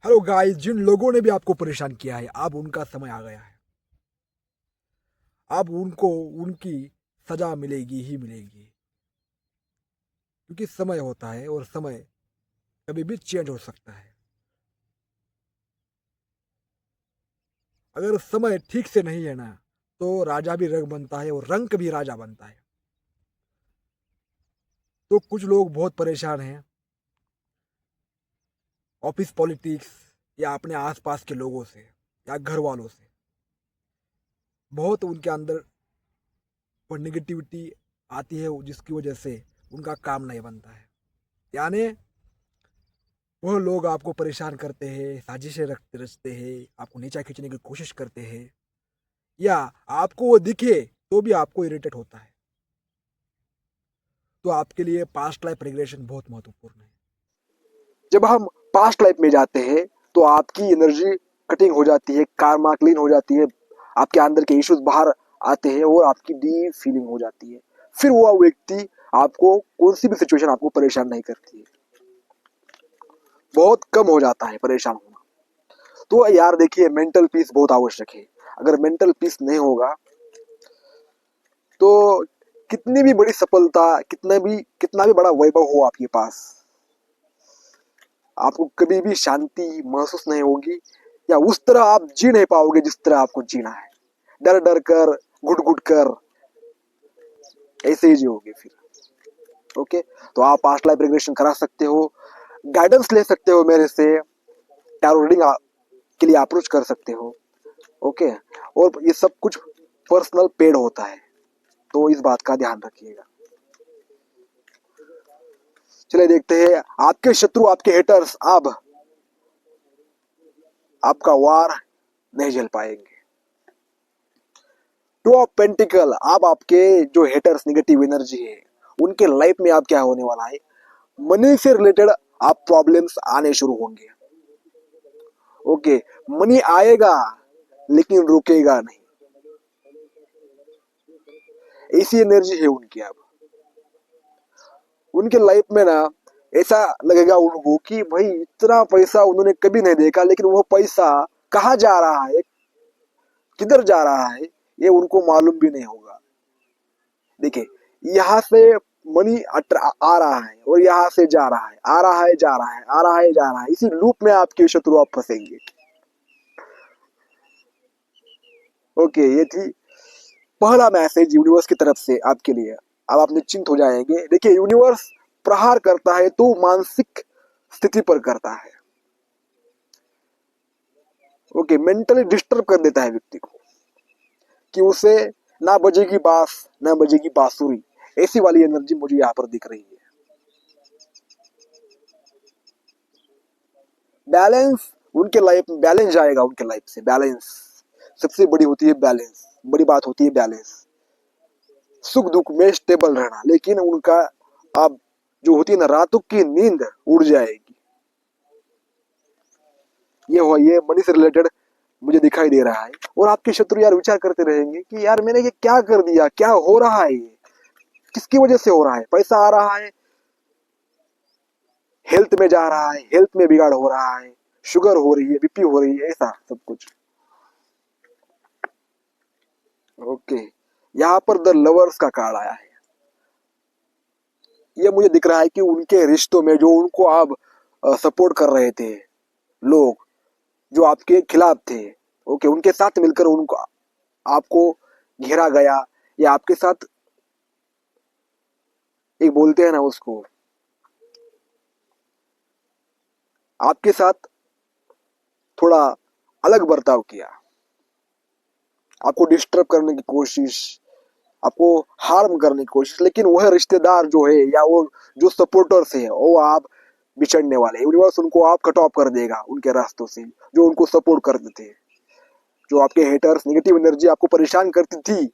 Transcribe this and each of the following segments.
Hello guys, जिन लोगों ने भी आपको परेशान किया है अब उनका समय आ गया है। अब उनको उनकी सजा मिलेगी ही मिलेगी, क्योंकि समय होता है और समय कभी भी चेंज हो सकता है। अगर समय ठीक से नहीं है ना, तो राजा भी रंग बनता है और रंक भी राजा बनता है। तो कुछ लोग बहुत परेशान हैं ऑफिस पॉलिटिक्स या अपने आसपास के लोगों से या घर वालों से। बहुत उनके अंदर वो निगेटिविटी आती है जिसकी वजह से उनका काम नहीं बनता है। यानी वह लोग आपको परेशान करते हैं, साजिशें रचते हैं, आपको नीचा खींचने की कोशिश करते हैं, या आपको वो दिखे तो भी आपको इरिटेट होता है। तो आपके लिए पास्ट लाइफ रिग्रेशन बहुत महत्वपूर्ण है। जब हम पास्ट लाइफ में जाते हैं तो आपकी एनर्जी कटिंग हो जाती है, कार्मा क्लीन हो जाती है, आपके अंदर के इश्यूज बाहर आते हैं और आपकी डीप फीलिंग हो जाती है। फिर वो व्यक्ति आपको कौन सी भी सिचुएशन आपको परेशान नहीं करती है, बहुत कम हो जाता है परेशान होना। तो यार देखिए, मेंटल पीस बहुत आवश्यक है। अगर मेंटल पीस नहीं होगा तो कितनी भी बड़ी सफलता, कितना भी बड़ा वैभव हो आपके पास, आपको कभी भी शांति महसूस नहीं होगी, या उस तरह आप जी नहीं पाओगे जिस तरह आपको जीना है। डर डर कर, घुट घुट कर, ऐसे ही जियोगे फिर। ओके, तो आप पास्ट लाइफ रिग्रेशन करा सकते हो, गाइडेंस ले सकते हो मेरे से, टैरो रीडिंग के लिए अप्रोच कर सकते हो। ओके, और ये सब कुछ पर्सनल पेड होता है, तो इस बात का ध्यान रखिएगा। चलिए देखते हैं, आपके शत्रु, आपके हेटर्स अब आपका वार नहीं झेल पाएंगे। टू ऑफ पेंटिकल, अब आपके जो हेटर्स, निगेटिव एनर्जी है, उनके लाइफ में आप क्या होने वाला है, मनी से रिलेटेड आप प्रॉब्लम्स आने शुरू होंगे। ओके, मनी आएगा लेकिन रुकेगा नहीं, ऐसी एनर्जी है उनकी। अब उनके लाइफ में ना ऐसा लगेगा उनको कि भाई इतना पैसा उन्होंने कभी नहीं देखा, लेकिन वो पैसा कहाँ जा रहा है, किधर जा रहा है, ये उनको मालूम भी नहीं होगा। देखिए, यहाँ से मनी आ रहा है और यहाँ से जा रहा है, आ रहा है जा रहा है, आ रहा है जा रहा है, इसी लूप में आपके शत्रु आप फंसेंगे। ओके, ये थी पहला मैसेज यूनिवर्स की तरफ से आपके लिए। अब आप निश्चिंत हो जाएंगे। देखिए, यूनिवर्स प्रहार करता है तो मानसिक स्थिति पर करता है। ओके, मेंटली डिस्टर्ब कर देता है व्यक्ति को, कि उसे ना बजेगी बांस ना बजेगी बांसुरी, ऐसी वाली एनर्जी मुझे यहाँ पर दिख रही है। बैलेंस, उनके लाइफ में बैलेंस जाएगा, उनके लाइफ से बैलेंस सबसे बड़ी होती है, बैलेंस बड़ी बात होती है, बैलेंस। सुख दुख में स्टेबल रहना, लेकिन उनका अब जो होती है ना, रातों की नींद उड़ जाएगी। ये मनी से रिलेटेड मुझे दिखाई दे रहा है। और आपके शत्रु यार विचार करते रहेंगे कि यार मैंने ये क्या कर दिया, क्या हो रहा है, ये किसकी वजह से हो रहा है, पैसा आ रहा है, हेल्थ में जा रहा है, हेल्थ में बिगाड़ हो रहा है, शुगर हो रही है, बीपी हो रही है, ऐसा सब कुछ। ओके, यहाँ पर द लवर्स का कार्ड आया है। ये मुझे दिख रहा है कि उनके रिश्तों में जो उनको आप सपोर्ट कर रहे थे लोग, जो आपके खिलाफ थे, ओके, उनके साथ मिलकर उनको आपको घेरा गया, या आपके साथ एक बोलते हैं ना उसको, आपके साथ थोड़ा अलग बर्ताव किया, आपको डिस्टर्ब करने की कोशिश, आपको हार्म करने की कोशिश, लेकिन वह रिश्तेदार जो है या वो जो सपोर्टर्स है, वो आप बिछड़ने वाले, यूनिवर्स उनको आप कट ऑफ कर देगा उनके रास्तों से, जो उनको सपोर्ट करते थे। जो आपके हेटर्स, निगेटिव एनर्जी आपको परेशान करती थी,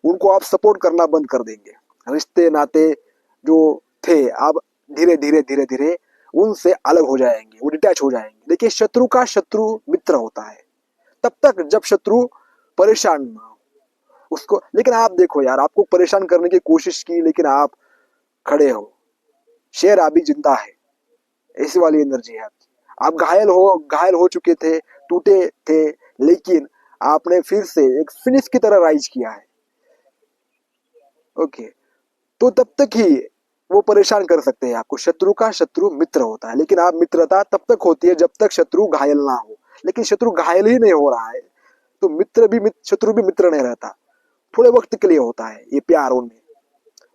उनको आप सपोर्ट करना बंद कर देंगे। रिश्ते नाते जो थे, आप धीरे धीरे धीरे धीरे उनसे अलग हो जाएंगे, वो डिटैच हो जाएंगे। देखिए, शत्रु का शत्रु मित्र होता है तब तक जब शत्रु परेशान ना हो उसको। लेकिन आप देखो यार, आपको परेशान करने की कोशिश की, लेकिन आप खड़े हो, शेर अभी जिंदा है, ऐसी वाली एनर्जी है आपकी। आप घायल हो चुके थे, टूटे थे, लेकिन आपने फिर से एक फिनिश की तरह राइज किया है। ओके, तो तब तक ही वो परेशान कर सकते हैं आपको। शत्रु का शत्रु मित्र होता है, लेकिन आप मित्रता तब तक होती है जब तक शत्रु घायल ना हो। लेकिन शत्रु घायल ही नहीं हो रहा है तो शत्रु भी मित्र नहीं रहता। थोड़े वक्त के लिए होता है ये प्यार उनमें।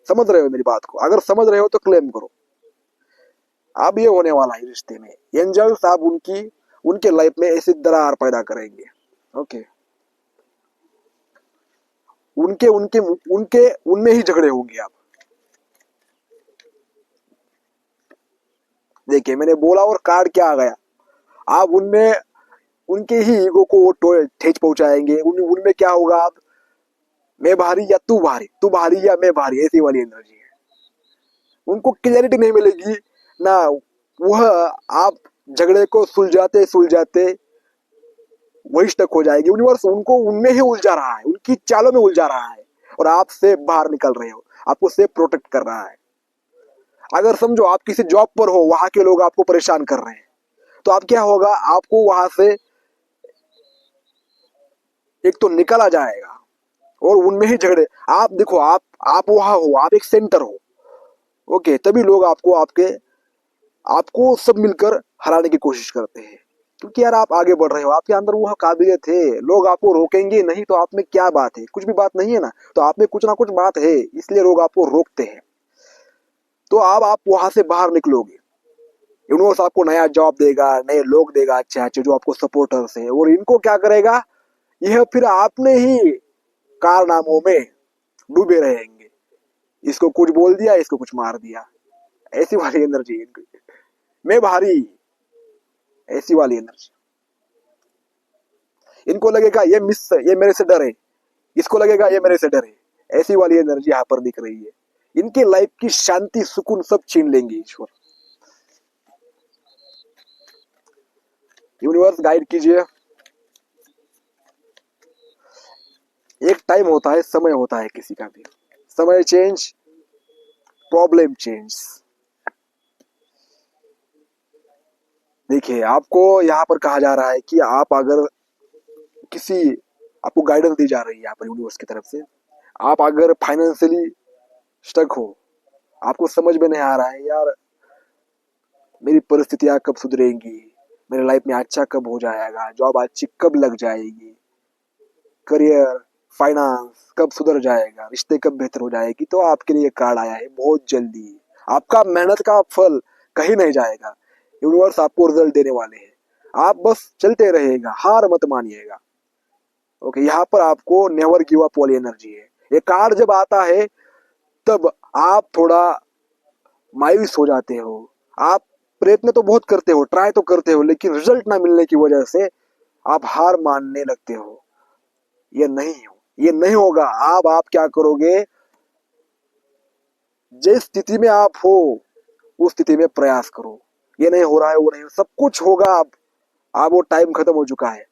समझ रहे हो मेरी बात को? अगर समझ रहे हो तो क्लेम करो। अब ये होने वाला है रिश्ते में, एंजल्स आप उनके लाइफ में ऐसी दरार पैदा करेंगे। ओके, उनके उनके उनके उनमें ही झगड़े होंगे। आप देखिए, मैंने बोला और कार्ड क्या आ गया। आप उनमें उनके ही ईगो को वो ठेच पहुंचाएंगे। उनमें क्या होगा? आप मैं भारी या तू भारी या मैं भारी, ऐसी वाली एनर्जी है। उनको क्लैरिटी नहीं मिलेगी ना। वह आप झगड़े को सुलझाते सुलझाते वही स्टक हो जाएगी। यूनिवर्स उनको उनमें ही उलझा रहा है, उनकी चालों में उलझा रहा है, और आप से बाहर निकल रहे हो, आपको से प्रोटेक्ट कर रहा है। अगर समझो आप किसी जॉब पर हो, वहां के लोग आपको परेशान कर रहे हैं, तो आप क्या होगा? आपको वहां से एक तो निकला जाएगा और उनमें ही झगड़े। आप देखो, आप वहां हो, आप एक सेंटर हो। ओके, तभी लोग आपको सब मिलकर हराने की कोशिश करते हैं, क्योंकि यार आप आगे बढ़ रहे हो, आपके अंदर वो काबिलियत है। लोग आपको रोकेंगे नहीं तो आप में क्या बात है? कुछ भी बात नहीं है ना, तो आप में कुछ ना कुछ बात है, इसलिए लोग आपको रोकते हैं। तो अब आप वहां से बाहर निकलोगे, यूनिवर्स आपको नया जॉब देगा, नए लोग देगा अच्छे अच्छे जो आपको सपोर्टर्स है, और इनको क्या करेगा? यह फिर आपने ही कारनामों में डूबे रहेंगे। इसको कुछ बोल दिया, इसको कुछ मार दिया, ऐसी वाली एनर्जी है इनकी। मैं भारी, ऐसी वाली एनर्जी। इनको लगेगा ये मेरे से डरे, इसको लगेगा ये मेरे से डरे, ऐसी वाली एनर्जी यहाँ पर दिख रही है। इनकी लाइफ की शांति सुकून सब छीन लेंगे ईश्वर। यूनिवर्स गाइड कीजिए। एक टाइम होता है, समय होता है किसी का भी। समय चेंज, प्रॉब्लम चेंज। देखिए, आपको यहाँ पर कहा जा रहा है कि आप अगर किसी आपको गाइडेंस दी जा रही है यहाँ पर यूनिवर्स की तरफ से। आप अगर फाइनेंशियली स्टक हो, आपको समझ में नहीं आ रहा है यार मेरी परिस्थितियां कब सुधरेंगी, मेरे लाइफ में अच्छा कब हो जाएगा, जॉब अच्छी कब लग जाएगी, करियर फाइनेंस कब सुधर जाएगा, रिश्ते कब बेहतर हो जाएगी, तो आपके लिए कार्ड आया है बहुत जल्दी। आपका मेहनत का फल कहीं नहीं जाएगा, यूनिवर्स आपको रिजल्ट देने वाले हैं। आप बस चलते रहेगा, हार मत मानिएगा। ओके, यहाँ पर आपको नेवर गिव अप वाली एनर्जी है। ये कार्ड जब आता है तब आप थोड़ा मायूस हो जाते हो। आप प्रयत्न तो बहुत करते हो, ट्राई तो करते हो, लेकिन रिजल्ट ना मिलने की वजह से आप हार मानने लगते हो। ये नहीं होगा। आप क्या करोगे? जिस स्थिति में आप हो उस स्थिति में प्रयास करो। ये नहीं हो रहा है, वो नहीं, सब कुछ होगा। आप वो टाइम खत्म हो चुका है।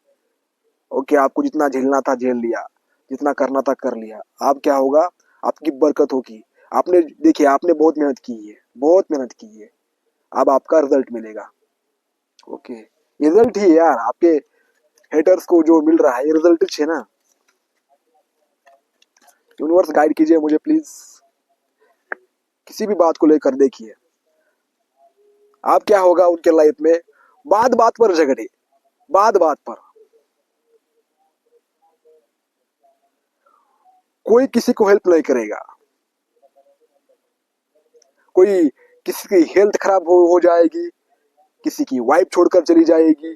ओके, आपको जितना झेलना था झेल लिया, जितना करना था कर लिया। अब क्या होगा? आपकी बरकत होगी। आपने देखिए, आपने बहुत मेहनत की है, बहुत मेहनत की है। अब आपका रिजल्ट मिलेगा। ओके, रिजल्ट ही है यार। आपके हेटर्स को जो मिल रहा है ये रिजल्ट है ना। यूनिवर्स गाइड कीजिए मुझे प्लीज, किसी भी बात को लेकर। देखिए, आप क्या होगा उनके लाइफ में, बात बात पर झगड़े, बात बात पर। कोई किसी को हेल्प नहीं करेगा। कोई किसी की हेल्थ खराब हो जाएगी, किसी की वाइफ छोड़कर चली जाएगी,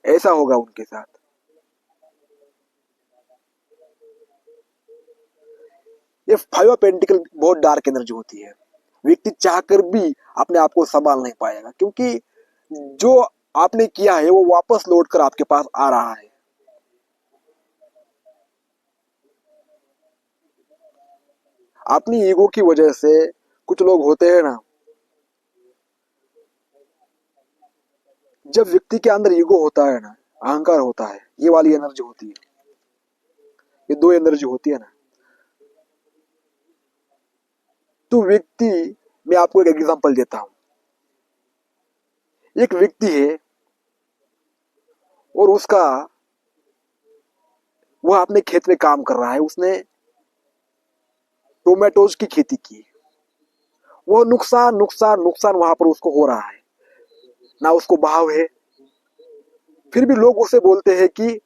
ऐसा होगा उनके साथ। ये फाइव ऑफ पेंटिकल बहुत डार्क एनर्जी होती है। व्यक्ति चाहकर भी अपने आप को संभाल नहीं पाएगा, क्योंकि जो आपने किया है वो वापस लौट कर आपके पास आ रहा है। अपनी ईगो की वजह से कुछ लोग होते हैं ना, जब व्यक्ति के अंदर ईगो होता है ना, अहंकार होता है, ये वाली एनर्जी होती है। ये दो एनर्जी होती है ना, तो व्यक्ति, मैं आपको एक एग्जांपल देता हूं। एक व्यक्ति है, और उसका वह अपने खेत में काम कर रहा है, उसने टोमेटोज की खेती की, वो नुकसान नुकसान नुकसान वहां पर उसको हो रहा है, ना उसको भाव है। फिर भी लोग उसे बोलते हैं कि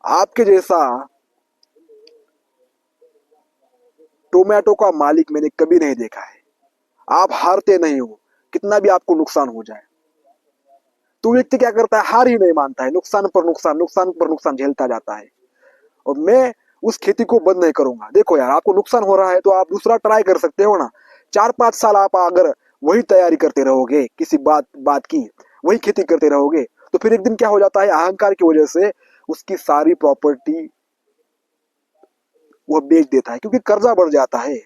आपके जैसा टोमेटो का मालिक मैंने कभी नहीं देखा है, आप हारते नहीं हो कितना भी आपको नुकसान हो जाए। तो व्यक्ति क्या करता है, हार ही नहीं मानता है, नुकसान पर नुकसान नुकसान पर नुकसान झेलता जाता है। और मैं उस खेती को बंद नहीं करूंगा। देखो यार, आपको नुकसान हो रहा है तो आप दूसरा ट्राई कर सकते हो ना। 4-5 साल आप अगर वही तैयारी करते रहोगे, किसी बात बात की वही खेती करते रहोगे, तो फिर एक दिन क्या हो जाता है, अहंकार की वजह से उसकी सारी प्रॉपर्टी वह बेच देता है, क्योंकि कर्जा बढ़ जाता है।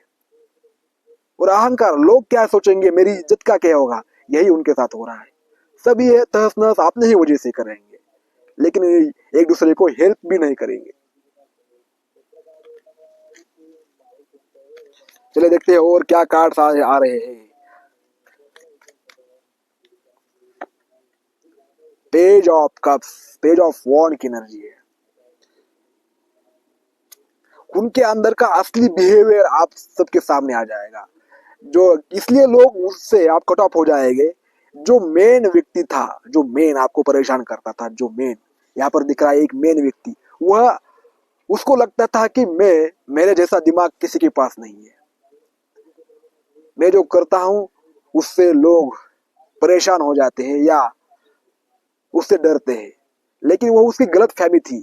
और अहंकार, लोग क्या सोचेंगे, मेरी इज्जत का क्या होगा, यही उनके साथ हो रहा है। सब ये तहस नहस अपने ही वजह से करेंगे, लेकिन एक दूसरे को हेल्प भी नहीं करेंगे। चलिए देखते हैं और क्या कार्ड्स आ रहे हैं। Page of cups, page of wand की एनर्जी है। उनके अंदर का असली बिहेवियर आप सबके सामने आ जाएगा, जो इसलिए लोग उससे आप कट ऑफ हो जाएंगे। जो मेन व्यक्ति था, जो मेन आपको परेशान करता था, जो मेन यहाँ पर दिख रहा है, एक मेन व्यक्ति, वह उसको लगता था कि मेरे जैसा दिमाग किसी के पास नहीं है, मैं जो करता हूं उससे लोग परेशान हो जाते हैं या उससे डरते हैं। लेकिन वो उसकी गलत फहमी थी।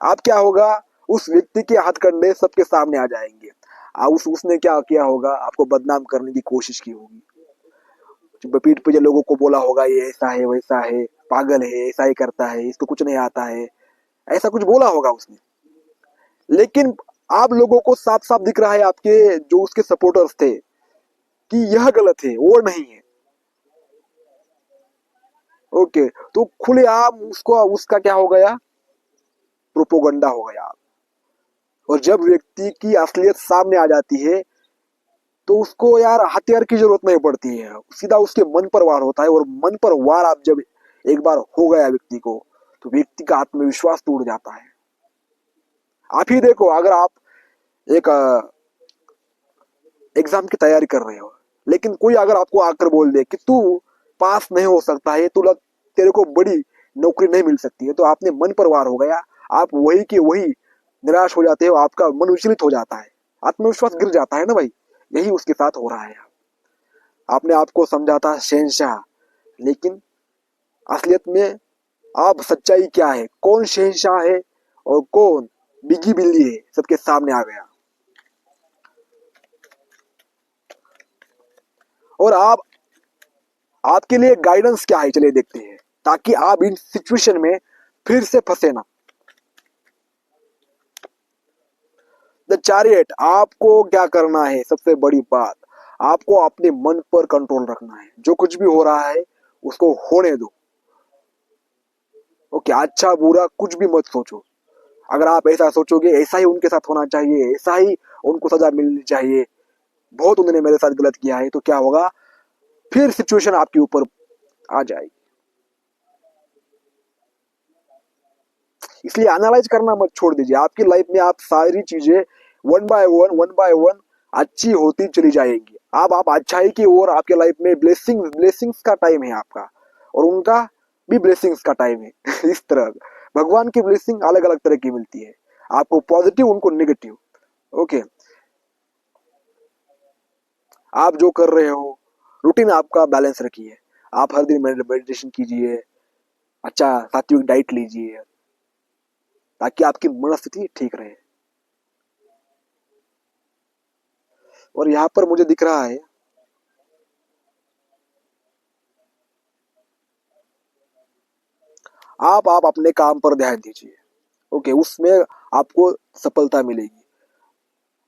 अब क्या होगा, उस व्यक्ति के हथकंडे सबके सामने आ जाएंगे। उसने क्या किया होगा, आपको बदनाम करने की कोशिश की होगी, पीठ पे लोगों को बोला होगा ये ऐसा है वैसा है, पागल है, ऐसा ही करता है, इसको कुछ नहीं आता है, ऐसा कुछ बोला होगा उसने। लेकिन आप लोगों को साफ साफ दिख रहा है, आपके जो उसके सपोर्टर्स थे, कि यह गलत है, वो नहीं है। ओके, तो खुलेआम उसको उसका क्या हो गया, प्रोपोगंडा हो गया। और जब व्यक्ति की असलियत सामने आ जाती है तो उसको यार हथियार की जरूरत नहीं पड़ती है, सीधा उसके मन पर वार होता है। और मन पर वार आप जब एक बार हो गया व्यक्ति को, तो व्यक्ति का आत्मविश्वास टूट जाता है। आप ही देखो, अगर आप एक एग्जाम की तैयारी कर रहे हो, लेकिन कोई अगर आपको आकर बोल दे कि तू पास नहीं हो सकता है, तेरे को बड़ी नौकरी नहीं मिल सकती है, तो आपने मन पर वार हो गया, आप वही के वही निराश हो जाते हो, आपका मन विचलित हो जाता है, आत्मविश्वास गिर जाता है ना भाई। यही उसके साथ हो रहा है। आपने आपको समझा था शहनशाह, लेकिन असलियत में आप सच्चाई क्या है, कौन शहनशाह है और कौन बिगी बिल्ली है, सबके सामने आ गया। और आपके लिए गाइडेंस क्या है, चलिए देखते हैं, ताकि आप इन सिचुएशन में फिर से फंसे ना। द चैरियट, आपको क्या करना है, सबसे बड़ी बात, आपको अपने मन पर कंट्रोल रखना है। जो कुछ भी हो रहा है उसको होने दो। ओके, अच्छा बुरा कुछ भी मत सोचो। अगर आप ऐसा सोचोगे ऐसा ही उनके साथ होना चाहिए, ऐसा ही उनको सजा मिलनी चाहिए, बहुत उन्होंने मेरे साथ गलत किया है, तो क्या होगा, फिर सिचुएशन आपके ऊपर आ जाएगी। इसलिए एनालाइज करना मत छोड़ दीजिए। आपकी लाइफ में आप सारी चीजें वन बाय वन अच्छी होती चली जाएंगी। अब आप अच्छाई की ओर, आपके लाइफ में ब्लेसिंग्स का टाइम है आपका, और उनका भी ब्लेसिंग्स का टाइम है। इस तरह भगवान की ब्लेसिंग अलग अलग तरह की मिलती है, आपको पॉजिटिव, उनको नेगेटिव। ओके, आप जो कर रहे हो, रूटीन आपका बैलेंस रखिए। आप हर दिन मेडिटेशन कीजिए, अच्छा सात्विक डाइट लीजिए, ताकि आपकी मनस्थिति ठीक रहे। और यहाँ पर मुझे दिख रहा है, आप अपने काम पर ध्यान दीजिए। ओके, उसमें आपको सफलता मिलेगी।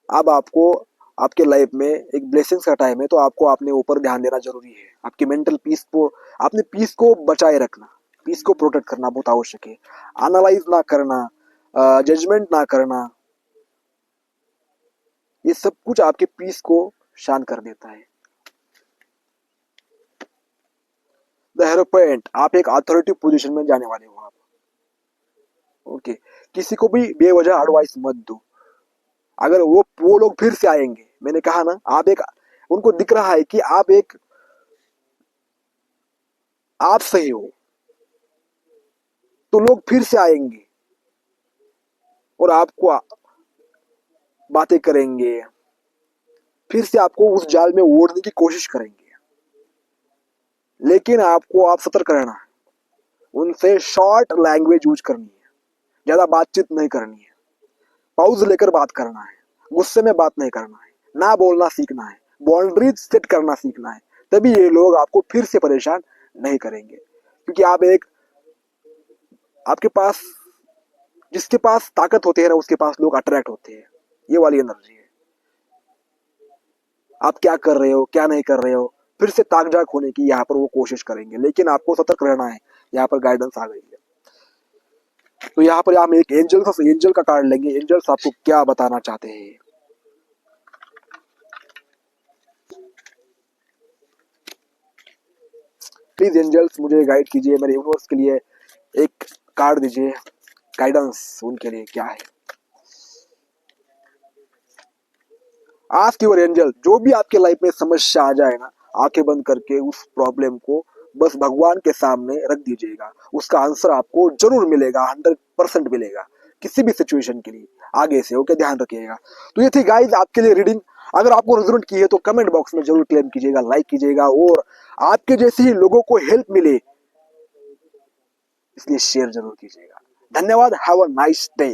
अब आपको आपके लाइफ में एक ब्लेसिंग्स का टाइम है, तो आपको अपने ऊपर ध्यान देना जरूरी है। आपकी मेंटल पीस को, अपने पीस को बचाए रखना, पीस को प्रोटेक्ट करना बहुत आवश्यक है। एनालाइज ना करना, जजमेंट ना करना, ये सब कुछ आपके पीस को शांत कर देता है। द हेरो पॉइंट, आप एक अथॉरिटी पोजीशन में जाने वाले हो आप। ओके, किसी को भी बेवजह एडवाइस मत दो। अगर वो लोग फिर से आएंगे, मैंने कहा ना, आप एक, उनको दिख रहा है कि आप सही हो, तो लोग फिर से आएंगे और आपको बातें करेंगे, फिर से आपको उस जाल में ओढ़ने की कोशिश करेंगे। लेकिन आप सतर्क रहना है, उनसे शॉर्ट लैंग्वेज यूज करनी है, ज्यादा बातचीत नहीं करनी है, पाउज लेकर बात करना है, गुस्से में बात नहीं करना है, ना बोलना सीखना है, बाउंड्रीज सेट करना सीखना है। तभी ये लोग आपको फिर से परेशान नहीं करेंगे, क्योंकि आपके पास, जिसके पास ताकत होती है ना, उसके पास लोग अट्रैक्ट होते हैं। ये वाली एनर्जी है। आप क्या कर रहे हो, क्या नहीं कर रहे हो, फिर से ताक झाक होने की यहाँ पर वो कोशिश करेंगे, लेकिन आपको सतर्क रहना है। यहाँ पर गाइडेंस आ गई है। तो यहाँ पर हम एक एंजल का कार्ड लेंगे। एंजल्स आपको क्या बताना चाहते हैं? प्लीज एंजल्स मुझे गाइड कीजिए, मेरे यूनिवर्स के लिए एक कार्ड दीजिए, गाइडेंस उनके लिए क्या है। आस्क योर एंजल, जो भी आपके लाइफ में समस्या आ जाए ना, आंखें बंद करके उस प्रॉब्लम को बस भगवान के सामने रख दीजिएगा। उसका आंसर आपको जरूर मिलेगा, 100% मिलेगा, किसी भी सिचुएशन के लिए। आगे से ओके, ध्यान रखिएगा। तो ये थी गाइज आपके लिए रीडिंग। अगर आपको रेजोनेट की है तो कमेंट बॉक्स में जरूर क्लेम कीजिएगा, लाइक कीजिएगा, और आपके जैसे ही लोगों को हेल्प मिले इसलिए शेयर जरूर कीजिएगा। धन्यवाद। Have a nice day.